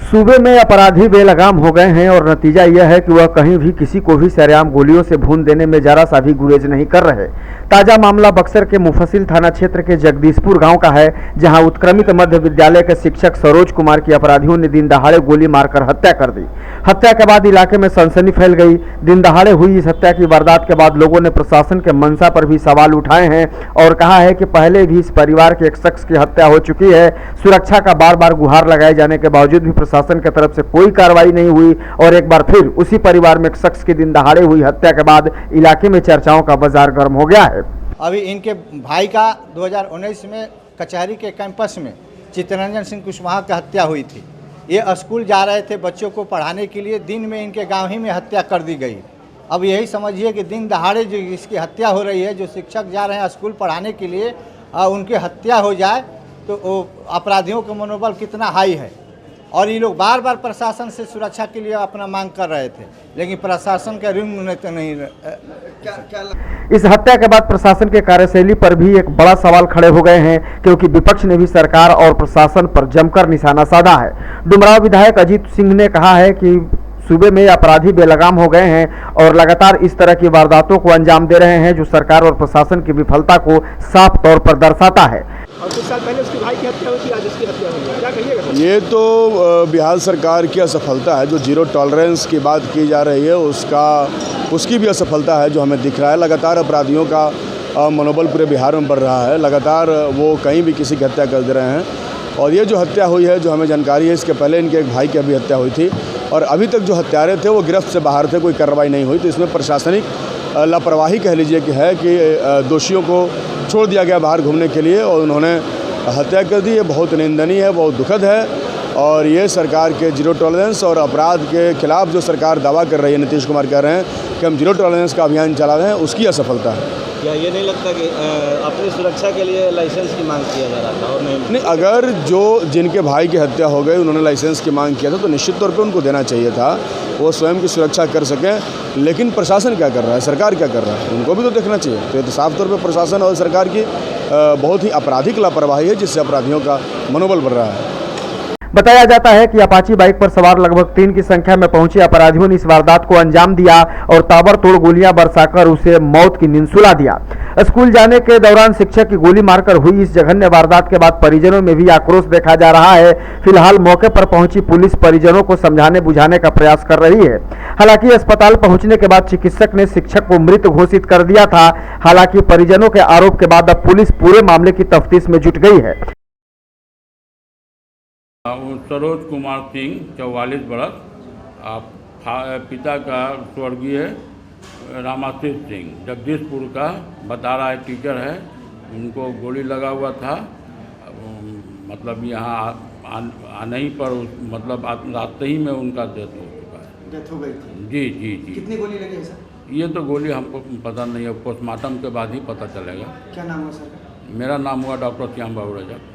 सूबे में अपराधी बेलगाम हो गए हैं और नतीजा यह है कि वह कहीं भी किसी को भी सरेआम गोलियों से भून देने में जरा सा भी गुरेज नहीं कर रहे। ताजा मामला बक्सर के मुफस्सिल थाना क्षेत्र के जगदीशपुर गांव का है, जहां उत्क्रमित मध्य विद्यालय के शिक्षक सरोज कुमार की अपराधियों ने दिन दहाड़े गोली मारकर हत्या कर दी। हत्या के बाद इलाके में सनसनी फैल गई। दिन दहाड़े हुई इस हत्या की वारदात के बाद लोगों ने प्रशासन के मंशा पर भी सवाल उठाए हैं और कहा है कि पहले भी इस परिवार के एक शख्स की हत्या हो चुकी है। सुरक्षा का बार बार गुहार लगाए जाने के बावजूद भी प्रशासन की तरफ से कोई कार्रवाई नहीं हुई और एक बार फिर उसी परिवार में एक शख्स की दिन दहाड़े हुई हत्या के बाद इलाके में चर्चाओं का बाजार गर्म हो गया है। अभी इनके भाई का 2019 में कचहरी के कैंपस में चित्तरंजन सिंह कुशवाहा की हत्या हुई थी। ये स्कूल जा रहे थे बच्चों को पढ़ाने के लिए, दिन में इनके गांव ही में हत्या कर दी गई। अब यही समझिए कि दिन दहाड़े जो इसकी हत्या हो रही है, जो शिक्षक जा रहे हैं स्कूल पढ़ाने के लिए, उनकी हत्या हो जाए तो अपराधियों का मनोबल कितना हाई है। और ये लोग बार बार प्रशासन से सुरक्षा के लिए अपना मांग कर रहे थे, लेकिन प्रशासन का रिंग में तो नहीं। इस हत्या के बाद प्रशासन के कार्यशैली पर भी एक बड़ा सवाल खड़े हो गए हैं, क्योंकि विपक्ष ने भी सरकार और प्रशासन पर जमकर निशाना साधा है। डुमराव विधायक अजीत सिंह ने कहा है कि सूबे में अपराधी बेलगाम हो गए हैं और लगातार इस तरह की वारदातों को अंजाम दे रहे हैं, जो सरकार और प्रशासन की विफलता को साफ तौर पर दर्शाता है। और कुछ साल पहले उसके भाई की हत्या हुई थी, आज उसकी हत्या हुई है, क्या कहिएगा? ये तो बिहार सरकार की असफलता है। जो जीरो टॉलरेंस की बात की जा रही है उसकी भी असफलता है, जो हमें दिख रहा है। लगातार अपराधियों का मनोबल पूरे बिहार में बढ़ रहा है। लगातार वो कहीं भी किसी की हत्या कर दे रहे हैं। और ये जो हत्या हुई है, जो हमें जानकारी है, इसके पहले इनके एक भाई की अभी हत्या हुई थी और अभी तक जो हत्यारे थे वो गिरफ्त से बाहर थे, कोई कार्रवाई नहीं हुई। तो इसमें प्रशासनिक लापरवाही कह लीजिए कि है कि दोषियों को छोड़ दिया गया बाहर घूमने के लिए और उन्होंने हत्या कर दी। ये बहुत निंदनीय है, बहुत दुखद है। और ये सरकार के जीरो टॉलरेंस और अपराध के खिलाफ जो सरकार दावा कर रही है, नीतीश कुमार कह रहे हैं कि हम जीरो टॉलरेंस का अभियान चला रहे हैं, उसकी असफलता है। क्या ये नहीं लगता कि अपनी सुरक्षा के लिए लाइसेंस की मांग किया जा रहा था और नहीं? अगर जिनके भाई की हत्या हो गई उन्होंने लाइसेंस की मांग किया था तो निश्चित तौर पे उनको देना चाहिए था, वो स्वयं की सुरक्षा कर सकें। लेकिन प्रशासन क्या कर रहा है, सरकार क्या कर रहा है, उनको भी तो देखना चाहिए। तो ये तो साफ तौर पर प्रशासन और सरकार की बहुत ही आपराधिक लापरवाही है, जिससे अपराधियों का मनोबल बढ़ रहा है। बताया जाता है कि अपाची बाइक पर सवार लगभग 3 की संख्या में पहुंचे अपराधियों ने इस वारदात को अंजाम दिया और ताबड़तोड़ गोलियां बरसाकर उसे मौत की नींद सुला दिया। स्कूल जाने के दौरान शिक्षक की गोली मारकर हुई इस जघन्य वारदात के बाद परिजनों में भी आक्रोश देखा जा रहा है। फिलहाल मौके पर पहुंची पुलिस परिजनों को समझाने बुझाने का प्रयास कर रही है। हालांकि अस्पताल पहुंचने के बाद चिकित्सक ने शिक्षक को मृत घोषित कर दिया था। हालांकि परिजनों के आरोप के बाद अब पुलिस पूरे मामले की तफ्तीश में जुट गई है। सरोज कुमार सिंह 44 बरस, पिता का स्वर्गीय रामाशीष सिंह जगदीशपुर का बता रहा है, टीचर है। उनको गोली लगा हुआ था, मतलब यहाँ आने ही पर मतलब रास्ते ही में उनका डेथ हो चुका है। डेथ हो गई थी? जी जी जी। कितनी गोली लगी है सर? ये तो गोली हमको पता नहीं है, पोस्टमार्टम के बाद ही पता चलेगा। क्या नाम हुआ सर? मेरा नाम हुआ डॉक्टर श्याम बाबू रजक।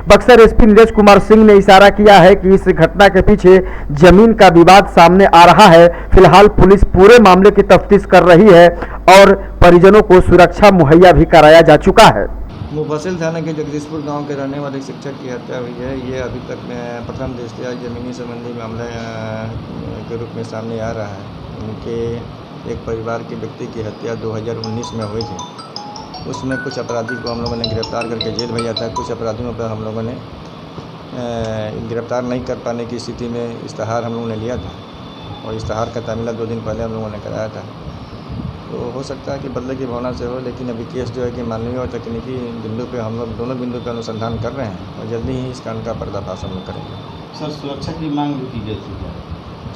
बक्सर एसपी नीरज कुमार सिंह ने इशारा किया है कि इस घटना के पीछे जमीन का विवाद सामने आ रहा है। फिलहाल पुलिस पूरे मामले की तफ्तीश कर रही है और परिजनों को सुरक्षा मुहैया भी कराया जा चुका है। मुफस्सिल थाना के जगदीशपुर गांव के रहने वाले शिक्षक की हत्या हुई है। ये अभी तक प्रथम दृष्टया जमीनी संबंधी मामला के रूप में सामने आ रहा है। उनके एक परिवार के व्यक्ति की हत्या 2019 में हुई थी। उसमें कुछ अपराधी को हम लोगों ने गिरफ्तार करके जेल भेजा था। कुछ अपराधियों पर हम लोगों ने गिरफ्तार नहीं कर पाने की स्थिति में इश्तहार हम लोगों ने लिया था और इश्तहार का तामीला 2 दिन पहले हम लोगों ने कराया था। तो हो सकता है कि बदले की भावना से हो, लेकिन अभी केस जो है कि मानवीय और तकनीकी बिंदु पे हम लोग दोनों बिंदु पर अनुसंधान कर रहे हैं और जल्दी ही इस कांड का पर्दाफाश हम लोग करेंगे। सर, सुरक्षा की मांग भी की गई थी?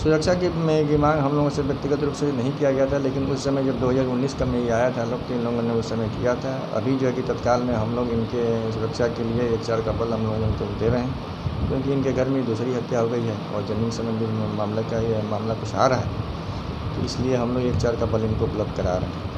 सुरक्षा की मांग हम लोगों से व्यक्तिगत रूप से नहीं किया गया था, लेकिन उस समय जब 2019 का में ये आया था लोग, तो इन लोगों ने उस समय किया था। अभी जो है कि तत्काल में हम लोग इनके सुरक्षा के लिए 1-4 का बल हम लोग इनको दे रहे हैं, क्योंकि इनके घर में दूसरी हत्या हो गई है और जमीन संबंधी मामला का ये मामला कुछ आ रहा है, तो इसलिए हम लोग 1-4 का बल इनको उपलब्ध करा रहे हैं।